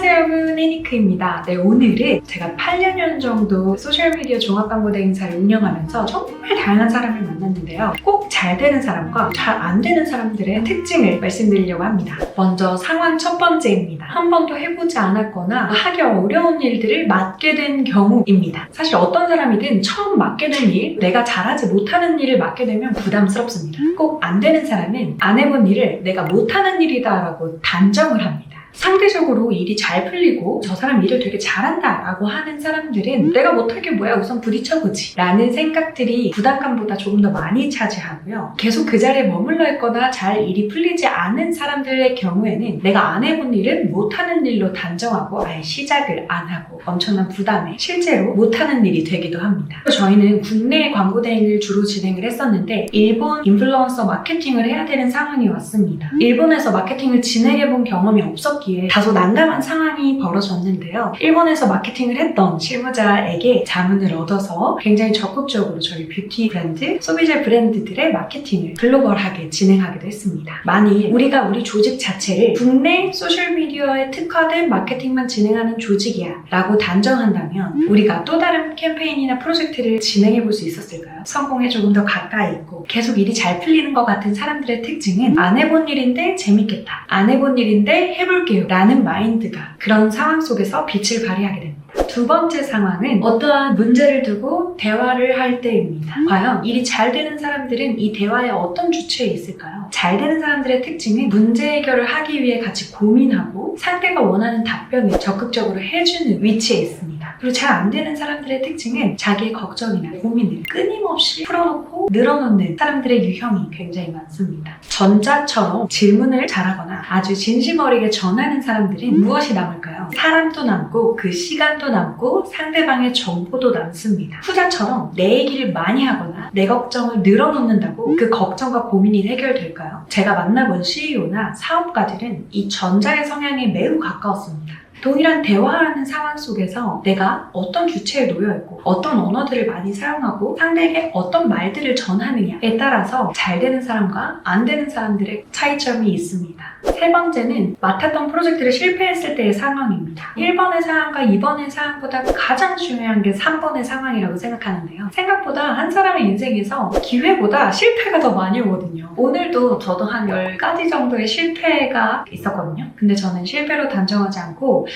안녕하세요 여러분, 애니크입니다. 네, 오늘은 제가 8년 정도 소셜미디어 종합광고대 행사를 운영하면서 정말 다양한 사람을 만났는데요. 꼭 잘 되는 사람과 잘 안 되는 사람들의 특징을 말씀드리려고 합니다. 먼저 상황 첫 번째입니다. 한 번도 해보지 않았거나 하기 어려운 일들을 맡게 된 경우입니다. 사실 어떤 사람이든 처음 맡게 된 일, 내가 잘하지 못하는 일을 맡게 되면 부담스럽습니다. 꼭 안 되는 사람은 안 해본 일을 내가 못하는 일이다 라고 단정을 합니다. 상대적으로 일이 잘 풀리고 저 사람 일을 되게 잘한다 라고 하는 사람들은 내가 못할 게 뭐야, 우선 부딪혀보지 라는 생각들이 부담감보다 조금 더 많이 차지하고요. 계속 그 자리에 머물러 있거나 잘 일이 풀리지 않은 사람들의 경우에는 내가 안 해본 일은 못하는 일로 단정하고 아예 시작을 안 하고 엄청난 부담에 실제로 못하는 일이 되기도 합니다. 저희는 국내 광고 대행을 주로 진행을 했었는데 일본 인플루언서 마케팅을 해야 되는 상황이 왔습니다. 일본에서 마케팅을 진행해본 경험이 없었기에 다소 난감한 상황이 벌어졌는데요. 일본에서 마케팅을 했던 실무자에게 자문을 얻어서 굉장히 적극적으로 저희 뷰티 브랜드, 소비재 브랜드들의 마케팅을 글로벌하게 진행하기도 했습니다. 만일 우리가 우리 조직 자체를 국내 소셜미디어에 특화된 마케팅만 진행하는 조직이야 라고 단정한다면 우리가 또 다른 캠페인이나 프로젝트를 진행해 볼 수 있었을까요? 성공에 조금 더 가까이 있고 계속 일이 잘 풀리는 것 같은 사람들의 특징은 안 해본 일인데 재밌겠다, 안 해본 일인데 해볼게요 라는 마인드가 그런 상황 속에서 빛을 발휘하게 됩니다. 두 번째 상황은 어떠한 문제를 두고 대화를 할 때입니다. 과연 일이 잘 되는 사람들은 이 대화에 어떤 주체에 있을까요? 잘 되는 사람들의 특징은 문제 해결을 하기 위해 같이 고민하고 상대가 원하는 답변을 적극적으로 해주는 위치에 있습니다. 그리고 잘 안 되는 사람들의 특징은 자기의 걱정이나 고민을 끊임없이 풀어놓고 늘어놓는 사람들의 유형이 굉장히 많습니다. 전자처럼 질문을 잘하거나 아주 진심 어리게 전하는 사람들은 무엇이 남을까요? 사람도 남고 그 시간도 남고 상대방의 정보도 남습니다. 후자처럼 내 얘기를 많이 하거나 내 걱정을 늘어놓는다고 그 걱정과 고민이 해결될까요? 제가 만나본 CEO나 사업가들은 이 전자의 성향에 매우 가까웠습니다. 동일한 대화하는 상황 속에서 내가 어떤 주체에 놓여있고 어떤 언어들을 많이 사용하고 상대에게 어떤 말들을 전하느냐에 따라서 잘 되는 사람과 안 되는 사람들의 차이점이 있습니다. 세 번째는 맡았던 프로젝트를 실패했을 때의 상황입니다. 1번의 상황과 2번의 상황보다 가장 중요한 게 3번의 상황이라고 생각하는데요. 생각보다 한 사람의 인생에서 기회보다 실패가 더 많이 오거든요. 오늘도 저도 한 10가지 정도의 실패가 있었거든요. 근데 저는 실패로 단정하지 않고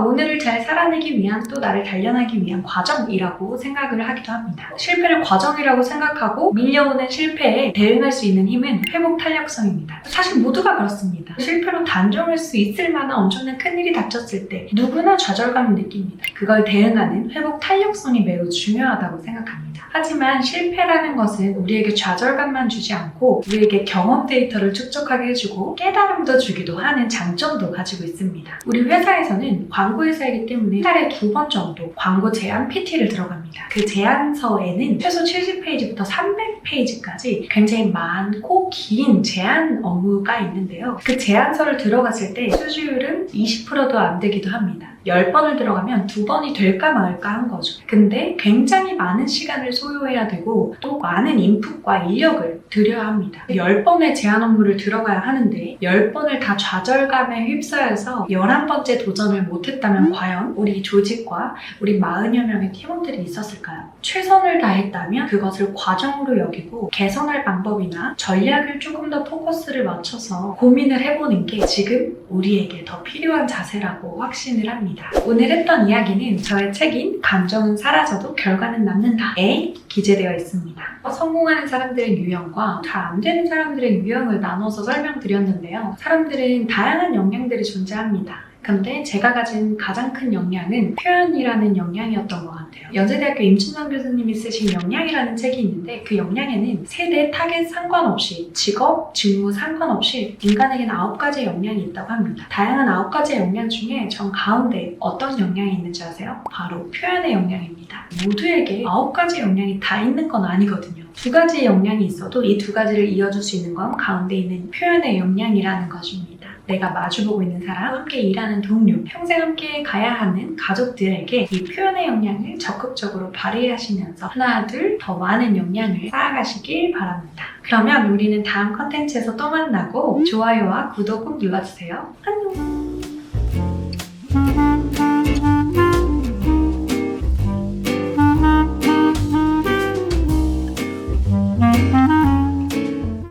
오늘을 잘 살아내기 위한, 또 나를 단련하기 위한 과정이라고 생각을 하기도 합니다. 실패를 과정이라고 생각하고 밀려오는 실패에 대응할 수 있는 힘은 회복 탄력성입니다. 사실 모두가 그렇습니다. 실패로 단정할 수 있을 만한 엄청난 큰일이 닥쳤을 때 누구나 좌절감을 느낍니다. 그걸 대응하는 회복 탄력성이 매우 중요하다고 생각합니다. 하지만 실패라는 것은 우리에게 좌절감만 주지 않고 우리에게 경험 데이터를 축적하게 해주고 깨달음도 주기도 하는 장점도 가지고 있습니다. 우리 회사에서는 광고 회사이기 때문에 한 달에 2번 정도 광고 제안 PT를 들어갑니다. 그 제안서에는 최소 70페이지부터 300페이지까지 굉장히 많고 긴 제안 업무가 있는데요. 그 제안서를 들어갔을 때 수주율은 20%도 안 되기도 합니다. 10번을 들어가면 2번이 될까 말까 한 거죠. 근데 굉장히 많은 시간을 소요해야 되고 또 많은 인풋과 인력을 들여야 합니다. 10번의 제안 업무를 들어가야 하는데 10번을 다 좌절감에 휩싸여서 11번째 도전을 못했다면 과연 우리 조직과 우리 40여 명의 팀원들이 있었을까요? 최선을 다했다면 그것을 과정으로 여기고 개선할 방법이나 전략을 조금 더 포커스를 맞춰서 고민을 해보는 게 지금 우리에게 더 필요한 자세라고 확신을 합니다. 오늘 했던 이야기는 저의 책인 감정은 사라져도 결과는 남는다에 기재되어 있습니다. 성공하는 사람들의 유형과 잘 안 되는 사람들의 유형을 나눠서 설명드렸는데요. 사람들은 다양한 역량들이 존재합니다. 근데 제가 가진 가장 큰 역량은 표현이라는 역량이었던 것 같아요. 연세대학교 임춘선 교수님이 쓰신 역량이라는 책이 있는데 그 역량에는 세대, 타겟 상관없이 직업, 직무 상관없이 인간에게는 9가지의 역량이 있다고 합니다. 다양한 9가지의 역량 중에 전 가운데 어떤 역량이 있는지 아세요? 바로 표현의 역량입니다. 모두에게 9가지 역량이 다 있는 건 아니거든요. 2가지의 역량이 있어도 이 2가지를 이어줄 수 있는 건 가운데 있는 표현의 역량이라는 것입니다. 내가 마주보고 있는 사람, 함께 일하는 동료, 평생 함께 가야 하는 가족들에게 이 표현의 역량을 적극적으로 발휘하시면서 하나, 둘 더 많은 역량을 쌓아가시길 바랍니다. 그러면 우리는 다음 컨텐츠에서 또 만나고 좋아요와 구독 꼭 눌러주세요. 안녕!